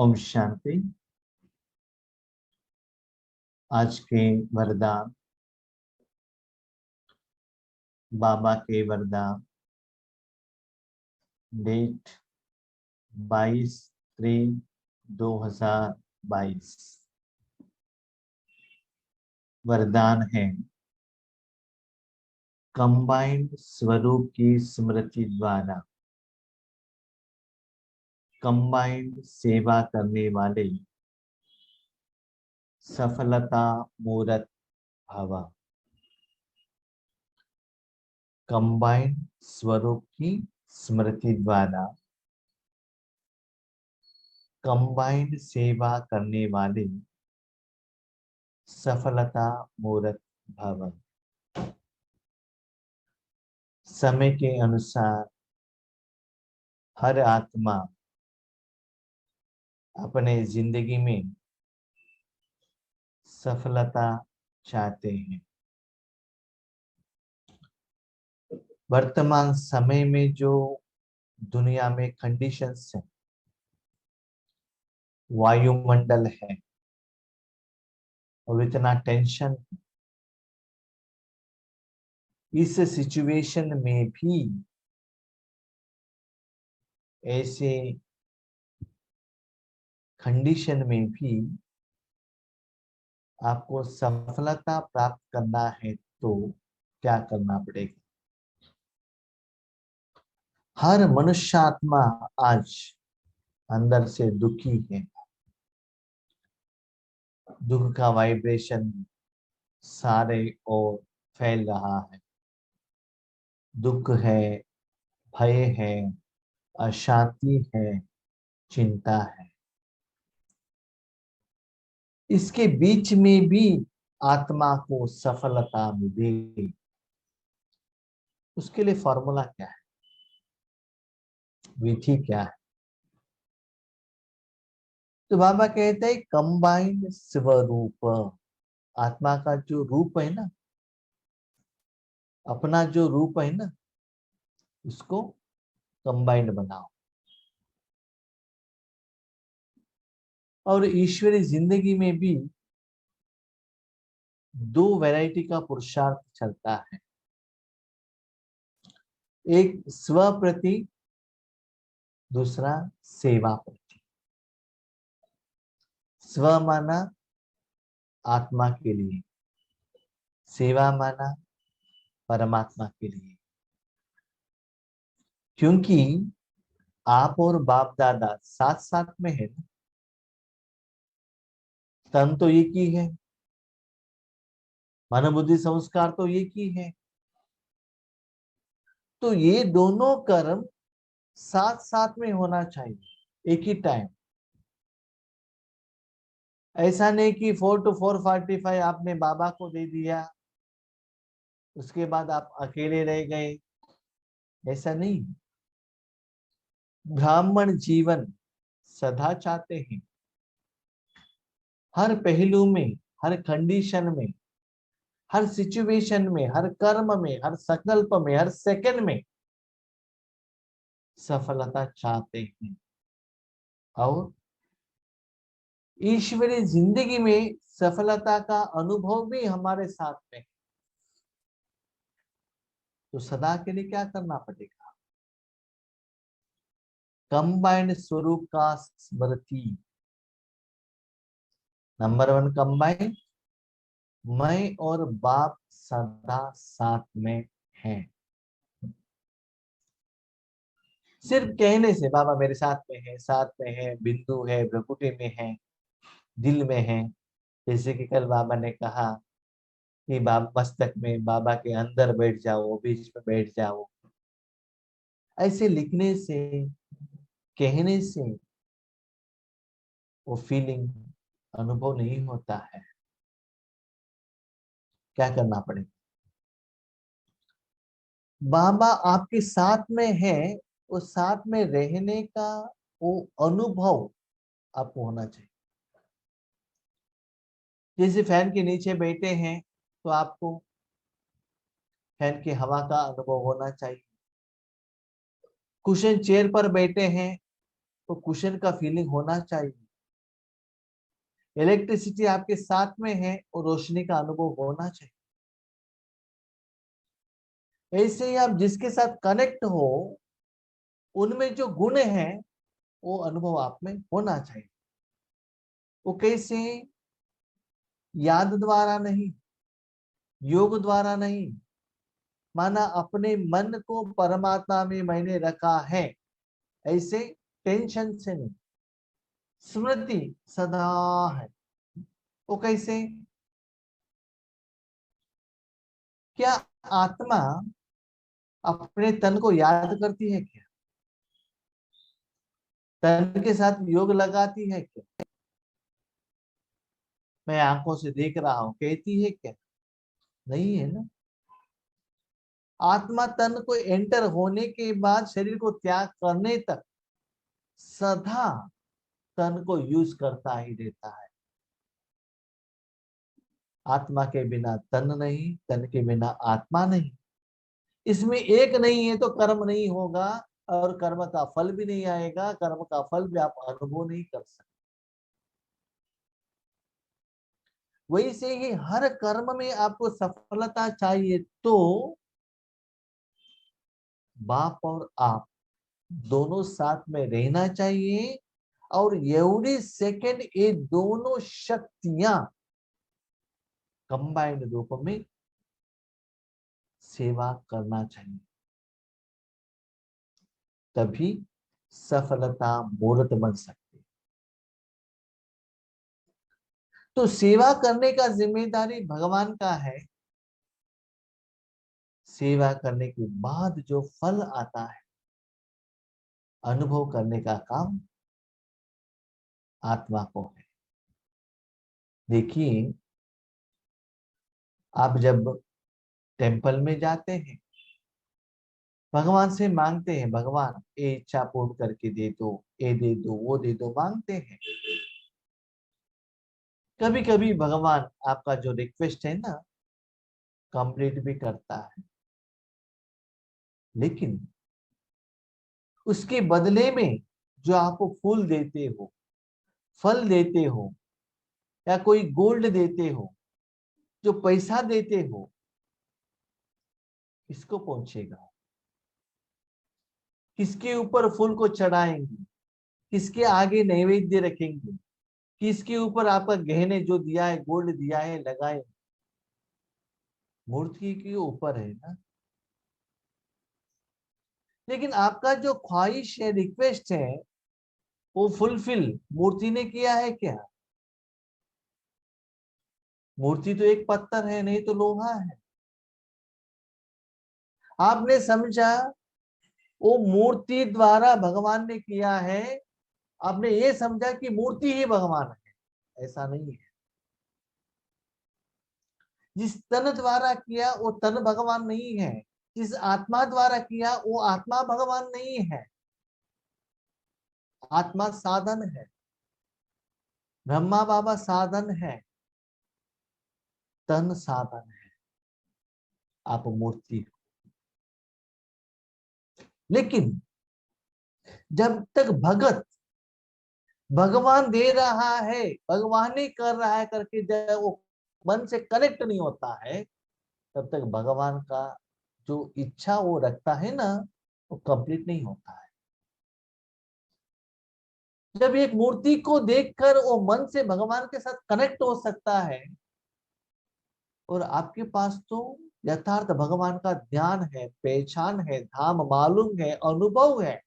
ओम शांति। आज के वरदान, बाबा के वरदान, डेट 22/3/2022। वरदान है कंबाइंड स्वरूप की स्मृति द्वारा कंबाइंड सेवा करने वाले सफलता मूर्त भव। कंबाइंड स्वरूप की स्मृति द्वारा कंबाइंड सेवा करने वाले सफलता मूर्त भव। समय के अनुसार हर आत्मा अपने जिंदगी में सफलता चाहते हैं। वर्तमान समय में जो दुनिया में कंडीशंस है, वायुमंडल है और इतना टेंशन, इस सिचुएशन में भी ऐसे कंडीशन में भी आपको सफलता प्राप्त करना है तो क्या करना पड़ेगा। हर मनुष्यात्मा आज अंदर से दुखी है। दुख का वाइब्रेशन सारे ओर फैल रहा है। दुख है, भय है, अशांति है, चिंता है। इसके बीच में भी आत्मा को सफलता मिले, उसके लिए फॉर्मूला क्या है, विधि क्या है? तो बाबा कहते हैं कंबाइंड स्वरूप। आत्मा का जो रूप है ना, अपना जो रूप है ना, उसको कंबाइंड बनाओ और ईश्वरी जिंदगी में भी दो वैरायटी का पुरुषार्थ चलता है। एक स्व प्रति, दूसरा सेवा प्रति। स्व माना आत्मा के लिए, सेवा माना परमात्मा के लिए। क्योंकि आप और बाप दादा साथ साथ में है ना, तन तो एक ही है, मन बुद्धि संस्कार तो एक ही है। तो ये दोनों कर्म साथ साथ में होना चाहिए एक ही टाइम। ऐसा नहीं कि 4 to 4:45 आपने बाबा को दे दिया, उसके बाद आप अकेले रह गए, ऐसा नहीं। ब्राह्मण जीवन सदा चाहते हैं, हर पहलू में, हर कंडीशन में, हर सिचुएशन में, हर कर्म में, हर संकल्प में, हर सेकंड में सफलता चाहते हैं। और ईश्वरीय जिंदगी में सफलता का अनुभव भी हमारे साथ में। तो सदा के लिए क्या करना पड़ेगा? कंबाइंड स्वरूप का स्मृति। नंबर 1 कंबाइंड, मैं और बाप सदा साथ में हैं। सिर्फ कहने से बाबा मेरे साथ में है, साथ में है, बिंदु है, भ्रकुटी में है, दिल में है। जैसे कि कल बाबा ने कहा कि बाबा मस्तक में, बाबा के अंदर बैठ जाओ, बीच में बैठ जाओ। ऐसे लिखने से, कहने से वो फीलिंग, अनुभव नहीं होता है। क्या करना पड़ेगा? बाबा आपके साथ में है, वो साथ में रहने का वो अनुभव आपको होना चाहिए। जैसे फैन के नीचे बैठे हैं तो आपको फैन की हवा का अनुभव होना चाहिए। कुशन चेयर पर बैठे हैं तो कुशन का फीलिंग होना चाहिए। इलेक्ट्रिसिटी आपके साथ में है और रोशनी का अनुभव होना चाहिए। ऐसे ही आप जिसके साथ कनेक्ट हो, उनमें जो गुण है वो अनुभव आप में होना चाहिए। वो कैसे? याद द्वारा नहीं, योग द्वारा नहीं, माना अपने मन को परमात्मा में मैंने रखा है, ऐसे टेंशन से नहीं, स्मृति सदा है। वो कैसे? क्या आत्मा अपने तन को याद करती है क्या? तन के साथ योग लगाती है क्या? मैं आंखों से देख रहा हूं कहती है क्या? नहीं है ना। आत्मा तन को एंटर होने के बाद शरीर को त्याग करने तक सदा तन को यूज करता ही रहता है। आत्मा के बिना तन नहीं, तन के बिना आत्मा नहीं। इसमें एक नहीं है तो कर्म नहीं होगा, और कर्म का फल भी नहीं आएगा, कर्म का फल भी आप अनुभव नहीं कर सकते। वैसे ही हर कर्म में आपको सफलता चाहिए तो बाप और आप दोनों साथ में रहना चाहिए, और एवरी सेकंड ये दोनों शक्तियां कंबाइंड रूप में सेवा करना चाहिए, तभी सफलता मूर्त बन सकती है। तो सेवा करने का जिम्मेदारी भगवान का है। सेवा करने के बाद जो फल आता है, अनुभव करने का काम आत्मा को है। देखिए, आप जब टेंपल में जाते हैं, भगवान से मांगते हैं, भगवान ये इच्छा पूर्ण करके दे दो, ये दे दो, वो दे दो, मांगते हैं। कभी कभी भगवान आपका जो रिक्वेस्ट है ना, कंप्लीट भी करता है, लेकिन उसके बदले में जो आपको फूल देते हो, फल देते हो, या कोई गोल्ड देते हो, जो पैसा देते हो, किसको पहुंचेगा? किसके ऊपर फूल को चढ़ाएंगे? किसके आगे नैवेद्य रखेंगे? किसके ऊपर आपका गहने जो दिया है, गोल्ड दिया है, लगाए? मूर्ति के ऊपर है ना। लेकिन आपका जो ख्वाहिश है, रिक्वेस्ट है, वो फुलफिल मूर्ति ने किया है क्या? मूर्ति तो एक पत्थर है, नहीं तो लोहा है। आपने समझा वो मूर्ति द्वारा भगवान ने किया है, आपने ये समझा कि मूर्ति ही भगवान है। ऐसा नहीं है। जिस तन द्वारा किया वो तन भगवान नहीं है, जिस आत्मा द्वारा किया वो आत्मा भगवान नहीं है। आत्मा साधन है, ब्रह्मा बाबा साधन है, तन साधन है, आप मूर्ति हो। लेकिन जब तक भगत भगवान दे रहा है, भगवान ही कर रहा है करके जब वो मन से कनेक्ट नहीं होता है, तब तक भगवान का जो इच्छा वो रखता है ना, वो कंप्लीट नहीं होता है। जब एक मूर्ति को देखकर वो मन से भगवान के साथ कनेक्ट हो सकता है, और आपके पास तो यथार्थ भगवान का ध्यान है, पहचान है, धाम मालूम है, अनुभव है,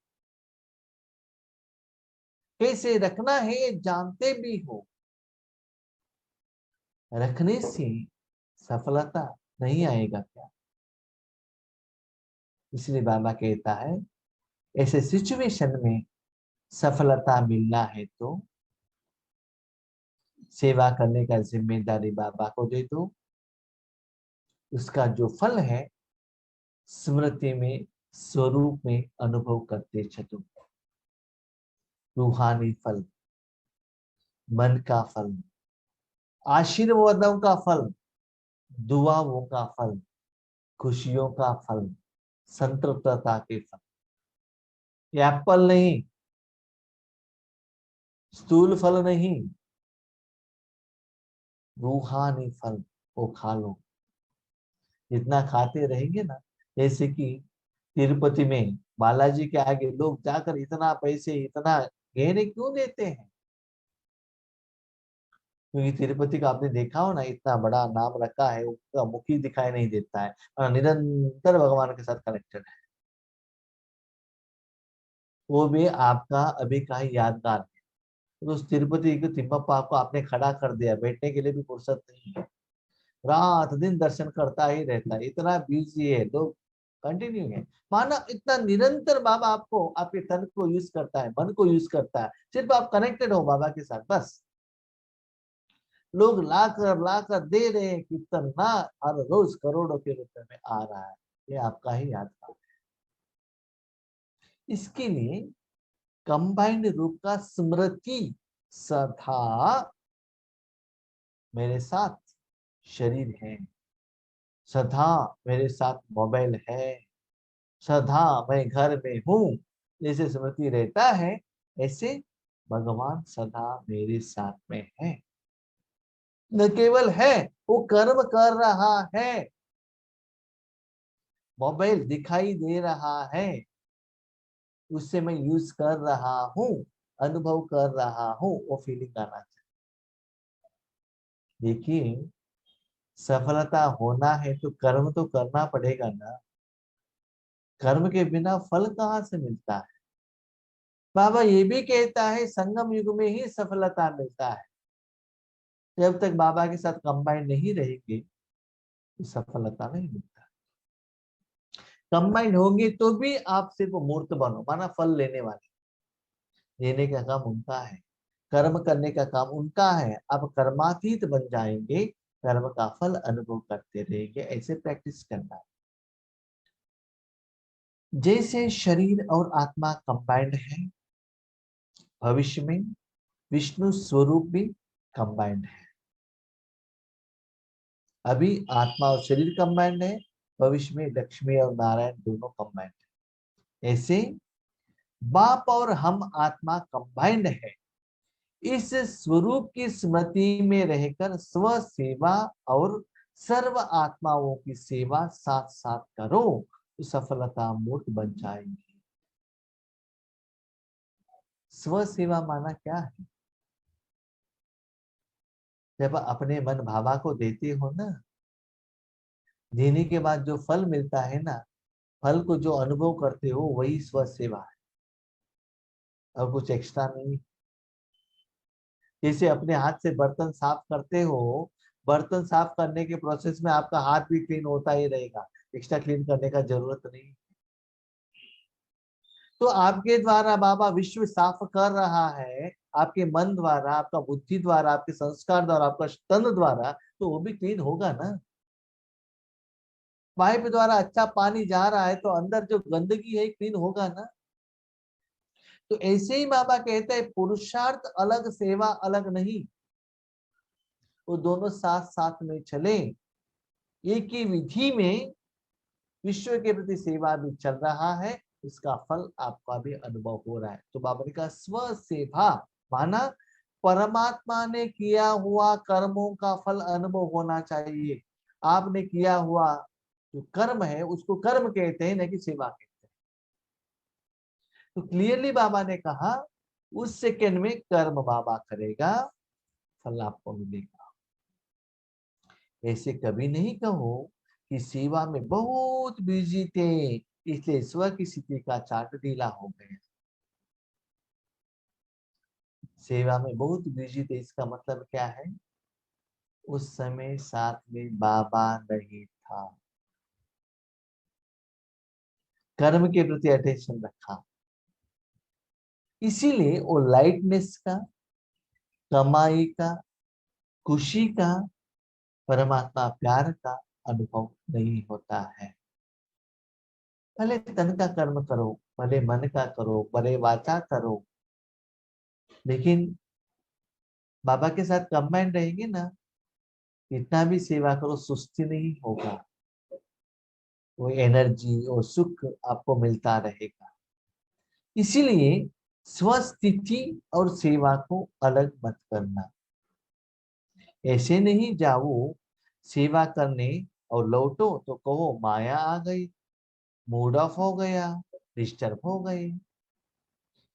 कैसे रखना है ये जानते भी हो, रखने से सफलता नहीं आएगा क्या? इसलिए बाबा कहता है, ऐसे सिचुएशन में सफलता मिलना है तो सेवा करने का जिम्मेदारी बाबा को दे दो। उसका जो फल है, स्मृति में, स्वरूप में अनुभव करते चलो। रूहानी फल, मन का फल, आशीर्वादों का फल, दुआओं का फल, खुशियों का फल, संतृप्तता के फल। ये एप्पल नहीं, स्थूल फल नहीं, रूहानी फल वो खा लो। जितना खाते रहेंगे ना, जैसे कि तिरुपति में बालाजी के आगे लोग जाकर इतना पैसे, इतना गहने क्यों देते हैं? क्योंकि तिरुपति का आपने देखा हो ना, इतना बड़ा नाम रखा है, उसका मुख ही दिखाई नहीं देता है और निरंतर भगवान के साथ कनेक्टेड है। वो भी आपका अभी का ही यादगार है। तो उस तिरुपति के तिम्मप्पा को आपने खड़ा कर दिया, बैठने के लिए भी फुर्सत नहीं है, रात दिन दर्शन करता ही रहता है, इतना बिजी है, लोग कंटिन्यू है। माना इतना निरंतर बाबा आपको, आपके तन को यूज करता है, मन को यूज करता है, सिर्फ आप कनेक्टेड हो बाबा के साथ बस। लोग लाकर दे रहे हैं, कितना हर रोज करोड़ों के रुपए में आ रहा है, ये आपका ही याद था। इसके लिए कंबाइंड रूप का स्मृति सदा मेरे साथ शरीर है, सदा मेरे साथ मोबाइल है, सदा मैं घर में हूं, जैसे स्मृति रहता है ऐसे भगवान सदा मेरे साथ में है। न केवल है, वो कर्म कर रहा है, मोबाइल दिखाई दे रहा है, उससे मैं यूज कर रहा हूँ, अनुभव कर रहा हूँ, वो फीलिंग आना चाहिए। देखिए, सफलता होना है तो कर्म तो करना पड़ेगा ना, कर्म के बिना फल कहाँ से मिलता है? बाबा ये भी कहता है संगम युग में ही सफलता मिलता है। जब तक बाबा के साथ कंबाइंड नहीं रहेंगे तो सफलता नहीं मिलता। कंबाइंड होंगे तो भी आप सिर्फ मूर्त बनो, माना फल लेने वाले, लेने का काम उनका है, कर्म करने का काम उनका है। आप कर्मातीत बन जाएंगे, कर्म का फल अनुभव करते रहेंगे, ऐसे प्रैक्टिस करना है। जैसे शरीर और आत्मा कंबाइंड है, भविष्य में विष्णु स्वरूप भी कंबाइंड है। अभी आत्मा और शरीर कंबाइंड है, भविष्य में लक्ष्मी और नारायण दोनों कंबाइंड है। ऐसे बाप और हम आत्मा कंबाइंड है। इस स्वरूप की स्मृति में रहकर स्व सेवा और सर्व आत्माओं की सेवा साथ साथ करो तो सफलता मूर्त बन जाएंगी। स्व सेवा माना क्या है? जब अपने मन भावा को देते हो ना, देने के बाद जो फल मिलता है ना, फल को जो अनुभव करते हो वही स्व सेवा है, और कुछ एक्स्ट्रा नहीं। जैसे अपने हाथ से बर्तन साफ करते हो, बर्तन साफ करने के प्रोसेस में आपका हाथ भी क्लीन होता ही रहेगा, एक्स्ट्रा क्लीन करने का जरूरत नहीं। तो आपके द्वारा बाबा विश्व साफ कर रहा है, आपके मन द्वारा, आपका बुद्धि द्वारा, आपके संस्कार द्वारा, आपका तन द्वारा, तो वो भी क्लीन होगा ना। पाइप द्वारा अच्छा पानी जा रहा है तो अंदर जो गंदगी है क्लीन होगा ना। तो ऐसे ही बाबा कहते हैं पुरुषार्थ अलग, सेवा अलग नहीं, वो दोनों साथ साथ में चले। एक ही विधि में विश्व के प्रति सेवा भी चल रहा है, इसका फल आपका भी अनुभव हो रहा है। तो बाबा ने कहा स्व सेवा माना परमात्मा ने किया हुआ कर्मों का फल अनुभव होना चाहिए। आपने किया हुआ जो कर्म है उसको कर्म कहते हैं, न कि सेवा कहते हैं। तो क्लियरली बाबा ने कहा उस सेकंड में कर्म बाबा करेगा, फल आपको मिलेगा। ऐसे कभी नहीं कहो कि सेवा में बहुत बिजी थे इसलिए स्व की स्थिति का चार्ट ढीला हो गया। सेवा में बहुत बिजी थे इसका मतलब क्या है? उस समय साथ में बाबा नहीं था, कर्म के प्रति अटेंशन रखा, इसीलिए वो लाइटनेस का, कमाई का, खुशी का, परमात्मा प्यार का अनुभव नहीं होता है। भले तन का कर्म करो, भले मन का करो, भले वाचा करो, लेकिन बाबा के साथ कंबाइंड रहेंगे ना, कितना भी सेवा करो सुस्ती नहीं होगा, वो एनर्जी और सुख आपको मिलता रहेगा। इसीलिए स्वस्थिति और सेवा को अलग मत करना। ऐसे नहीं जाओ सेवा करने और लौटो तो कहो माया आ गई, मूड ऑफ हो गया, डिस्टर्ब हो गए।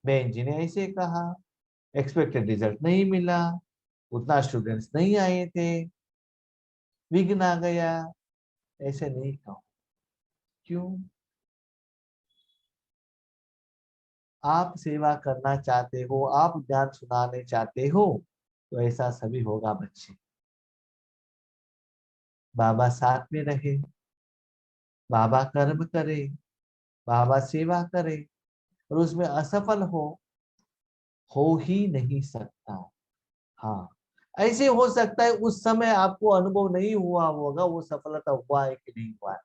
बहन जी ने ऐसे कहा, एक्सपेक्टेड रिजल्ट नहीं मिला, उतना स्टूडेंट्स नहीं आए थे, विघ्न आ गया। ऐसे नहीं कहो। क्यों? आप सेवा करना चाहते हो, आप ज्ञान सुनाने चाहते हो, तो ऐसा सभी होगा बच्चे। बाबा साथ में रहे, बाबा कर्म करे, बाबा सेवा करे, और उसमें असफल हो ही नहीं सकता। हाँ, ऐसे हो सकता है उस समय आपको अनुभव नहीं हुआ होगा वो सफलता हुआ है कि नहीं हुआ है,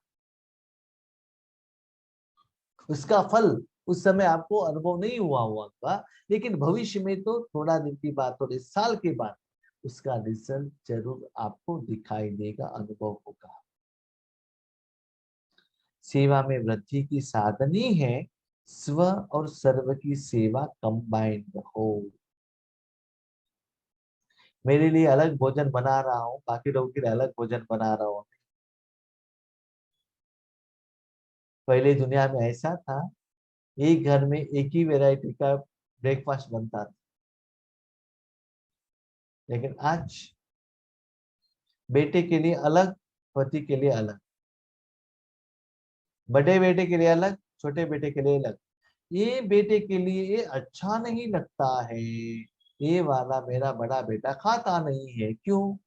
उसका फल उस समय आपको अनुभव नहीं हुआ होगा, लेकिन भविष्य में तो थोड़ा दिन की बात, थोड़े साल के बाद उसका रिजल्ट जरूर आपको दिखाई देगा, अनुभव होगा। सेवा में वृद्धि की साधनी है स्व और सर्व की सेवा कंबाइंड हो। मेरे लिए अलग भोजन बना रहा हूँ, बाकी लोगों के लिए अलग भोजन बना रहा हूँ। पहले दुनिया में ऐसा था, एक घर में एक ही वैरायटी का ब्रेकफास्ट बनता था, लेकिन आज बेटे के लिए अलग, पति के लिए अलग, बड़े बेटे के लिए अलग, छोटे बेटे के लिए अलग। ये बेटे के लिए ये अच्छा नहीं लगता है, ये वाला मेरा बड़ा बेटा खाता नहीं है। क्यों?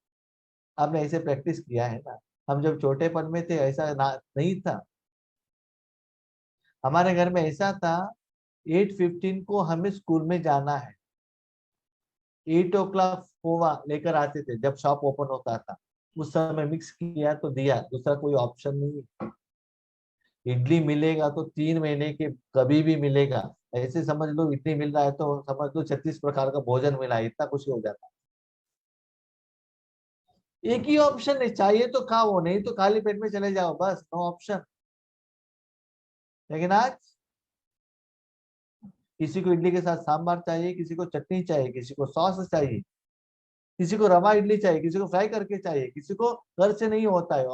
आपने ऐसे प्रैक्टिस किया है ना। हम जब छोटेपन में थे ऐसा नहीं था। हमारे घर में ऐसा था, 8:15 को हमें स्कूल में जाना है, 8 o'clock पोहा लेकर आते थे जब शॉप ओपन होता था। उस समय मिक्स किया तो दिया, दूसरा कोई ऑप्शन नहीं। इडली मिलेगा तो 3 महीने के कभी भी मिलेगा, ऐसे समझ लो। इडली मिल रहा है तो समझ लो 36 प्रकार का भोजन मिला है, इतना खुशी हो जाता। एक ही ऑप्शन है, चाहिए तो खाओ, नहीं तो खाली पेट में चले जाओ, बस नो ऑप्शन। लेकिन आज किसी को इडली के साथ सांभर चाहिए, किसी को चटनी चाहिए, किसी को सॉस चाहिए, किसी को रवा इडली चाहिए, किसी को फ्राई करके चाहिए, किसी को घर से नहीं होता है,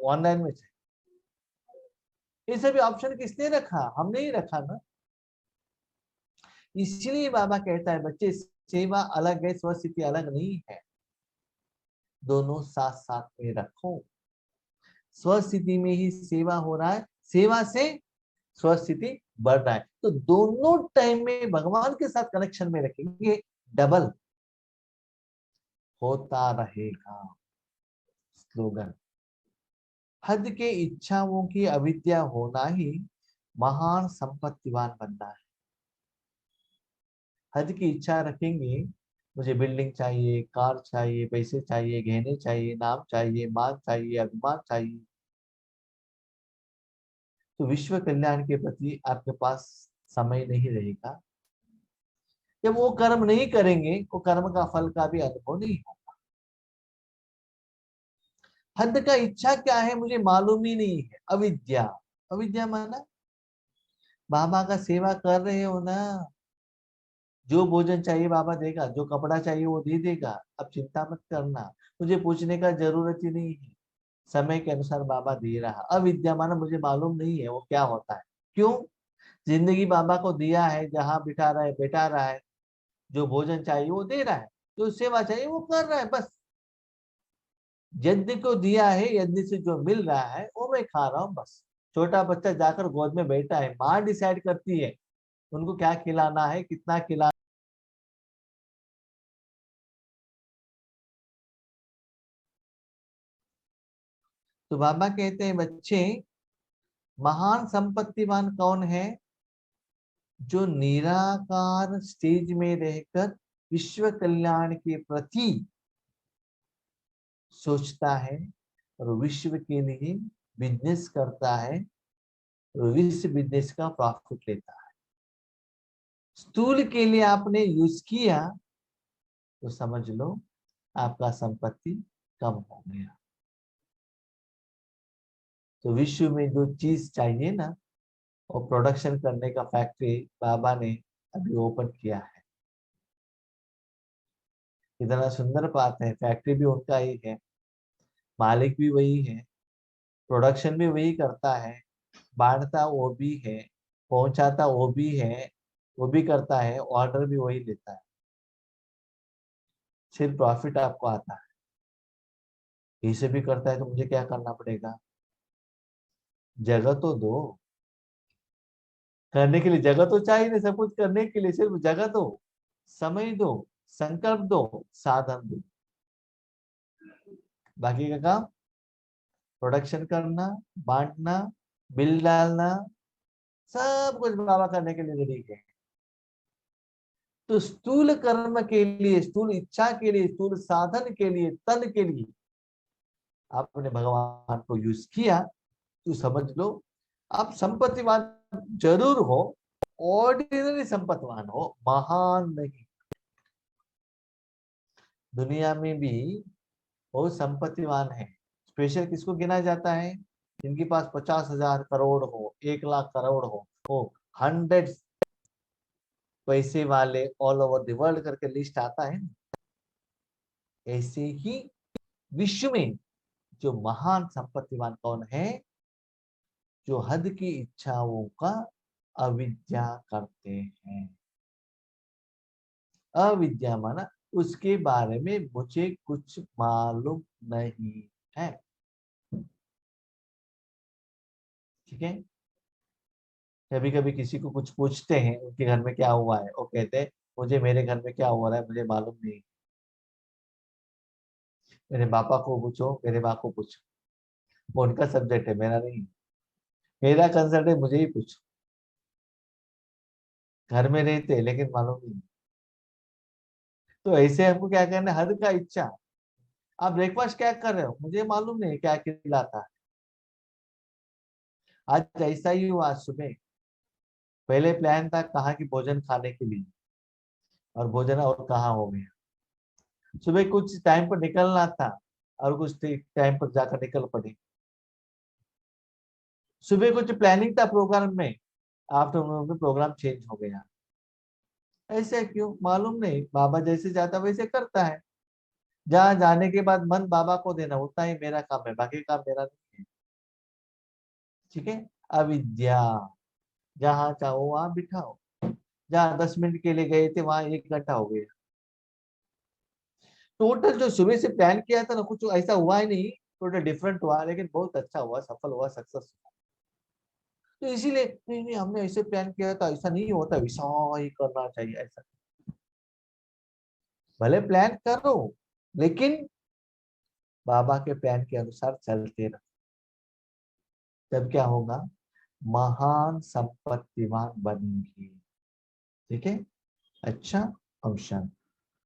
ऑनलाइन में चाहिए। ये सभी ऑप्शन किसने रखा? हमने ही रखा ना। इसलिए बाबा कहता है बच्चे, सेवा अलग है, स्वस्थिति अलग नहीं है, दोनों साथ साथ में रखो। स्वस्थिति में ही सेवा हो रहा है, सेवा से स्वस्थिति बढ़ रहा है, तो दोनों टाइम में भगवान के साथ कनेक्शन में रखेंगे, डबल होता रहेगा। स्लोगन, हद के इच्छाओं की अविद्या होना ही महान संपत्तिवान बनना है। हद की इच्छा रखेंगे, मुझे बिल्डिंग चाहिए, कार चाहिए, पैसे चाहिए, गहने चाहिए, नाम चाहिए, मान चाहिए, अभिमान चाहिए, तो विश्व कल्याण के प्रति आपके पास समय नहीं रहेगा। जब वो कर्म नहीं करेंगे, वो कर्म का फल का भी अनुभव नहीं होगा। हद का इच्छा क्या है मुझे मालूम ही नहीं है, अविद्या। अविद्या माना बाबा का सेवा कर रहे हो ना, जो भोजन चाहिए बाबा देगा, जो कपड़ा चाहिए वो दे देगा, अब चिंता मत करना, मुझे पूछने का जरूरत ही नहीं है, समय के अनुसार बाबा दे रहा। अविद्या माना मुझे मालूम नहीं है वो क्या होता है। क्यों? जिंदगी बाबा को दिया है, जहां बिठा रहा है बैठा रहा है, जो भोजन चाहिए वो दे रहा है, जो सेवा चाहिए वो कर रहा है, बस। यज्ञ को दिया है, यज्ञ से जो मिल रहा है वो मैं खा रहा हूँ, बस। छोटा बच्चा जाकर गोद में बैठा है, माँ डिसाइड करती है उनको क्या खिलाना है, कितना खिलाना। तो बाबा कहते हैं बच्चे, महान संपत्तिवान कौन है? जो निराकार स्टेज में रहकर विश्व कल्याण के प्रति सोचता है और विश्व के लिए बिजनेस करता है, और इस बिजनेस का प्रॉफिट लेता है। स्थूल के लिए आपने यूज किया तो समझ लो आपका संपत्ति कम हो गया। तो विश्व में जो चीज चाहिए ना, वो प्रोडक्शन करने का फैक्ट्री बाबा ने अभी ओपन किया है। इतना सुंदर बात है, फैक्ट्री भी उनका ही है, मालिक भी वही है, प्रोडक्शन भी वही करता है, बांटता वो भी है, पहुंचाता वो भी है, वो भी करता है, ऑर्डर भी वही लेता है, सिर्फ प्रॉफिट आपको आता है। ये से भी करता है तो मुझे क्या करना पड़ेगा? जगह तो दो, करने के लिए जगह तो चाहिए नहीं, सब कुछ करने के लिए सिर्फ जगह दो, समय दो, संकल्प दो, साधन दो, बाकी का काम प्रोडक्शन करना, बांटना, बिल डालना, सब कुछ बाबा करने के लिए रेडी है। तो स्थूल कर्म के लिए, स्थूल इच्छा के लिए, स्थूल साधन के लिए, तन के लिए आपने भगवान को यूज किया, तो समझ लो आप संपत्तिवान जरूर हो, ऑर्डिनरी संपत्तिवान हो, महान नहीं। दुनिया में भी बहुत संपत्तिवान है। स्पेशल किसको गिना जाता है? जिनके पास 50,000 करोड़ हो, 1 लाख करोड़ हो 100 पैसे वाले ऑल ओवर द वर्ल्ड करके लिस्ट आता है। ऐसे ही विश्व में जो महान संपत्तिवान कौन है? जो हद की इच्छाओं का अविद्या करते हैं। अविद्या माना उसके बारे में मुझे कुछ मालूम नहीं है। ठीक है। कभी कभी किसी को कुछ पूछते हैं उनके घर में क्या हुआ है, वो कहते हैं मुझे मेरे घर में क्या हो रहा है मुझे मालूम नहीं, मेरे पापा को पूछो, मेरे माँ को पूछो, वो उनका सब्जेक्ट है, मेरा नहीं। मेरा कंसर्ट है, मुझे ही पूछो। घर में रहते हैं लेकिन मालूम नहीं। तो ऐसे हमको क्या करना है? हद का इच्छा। आप ब्रेकफास्ट क्या कर रहे हो, मुझे मालूम नहीं क्या खिलाता है। आज ऐसा ही हुआ। आज सुबह पहले प्लान था कहाँ की भोजन खाने के लिए, और भोजन और कहाँ हो गया। सुबह कुछ टाइम पर निकलना था और कुछ टाइम पर जाकर निकल पड़े। सुबह कुछ प्लानिंग था प्रोग्राम में, आफ्टरनून में प्रोग्राम चेंज हो गया। ऐसे क्यों मालूम नहीं, बाबा जैसे जाता वैसे करता है। जहाँ जाने के बाद मन बाबा को देना, उतना ही मेरा काम है, बाकी काम मेरा नहीं है। ठीक है। अविद्या। जहाँ चाहो वहां बिठाओ। जहाँ 10 मिनट के लिए गए थे वहां 1 घंटा हो गया। टोटल जो सुबह से प्लान किया था ना, कुछ ऐसा हुआ ही नहीं। टोटल डिफरेंट हुआ, लेकिन बहुत अच्छा हुआ, सफल हुआ, सक्सेस। तो इसीलिए नहीं नहीं हमने ऐसे प्लान किया था, ऐसा नहीं होता, वैसा ही करना चाहिए ऐसा। भले प्लान करो, लेकिन बाबा के प्लान के अनुसार चलते रहो। तब क्या होगा? महान संपत्तिवान बनेंगे। ठीक है। अच्छा, हम शांत।